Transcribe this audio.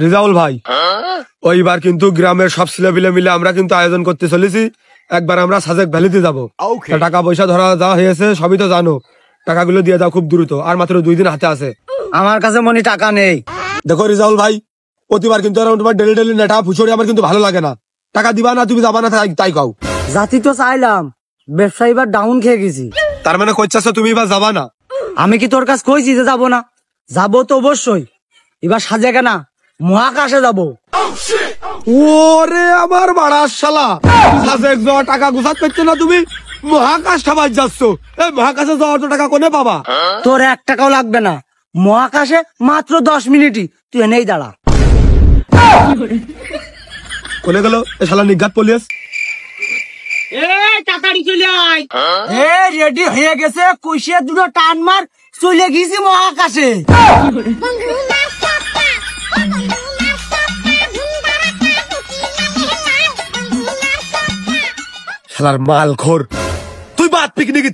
রিজাউল ভাই, ওইবার কিন্তু গ্রামের সব ছেলেপিলে মিলে আমরা কিন্তু আয়োজন করতে চলেছি। একবার আমরা সাজেক ভ্যালিতে যাবো। টাকা পয়সা ধরা যাওয়া হয়েছে, সবই তো জানো। টাকাগুলো দিয়ে দাও খুব দ্রুত, আর মাত্র 2 দিন হাতে আছে। আমার কাছে মনে টাকা নেই। দেখো রিজাউল ভাই, প্রতিবার কিন্তু তোমার ডেলি ডেলি নেটা ফুচড়ি আমার কিন্তু ভালো লাগে না। টাকা দিবা না, তুমি যাবা না, তাই কাও। জাতি তো চাইলাম, ব্যবসা এবার ডাউন খেয়ে গেছি। তার মানে কইছাছো তুমি এবার যাবা না? আমি কি তোর কাছে কইছি যে যাবো না? যাবো তো অবশ্যই। এবার সাজেকে না, মহাকাশে যাবো। ওরে আমার বাড়ার শালা, সাজেক যাওয়া টাকা গুছাত পারছো না তুমি, মহাকাশ খাবার যাচ্ছ। এই মহাকাশে যাওয়ার তো টাকা কোনে পাবা? তোর 1 টাকাও লাগবে না, মহাকাশে মাত্র 10 মিনিটই। তুই এনেই দাঁড়া। কোনে গেল এ শালা নিঘাত পুলিশ? তাড়াতাড়ি চলে আয়। রেডি হয়ে গেছে, কইসে দুটো টান মার, চলে গেছি মহাকাশে। শালার মাল খোর, তুই বাদ পিকনিক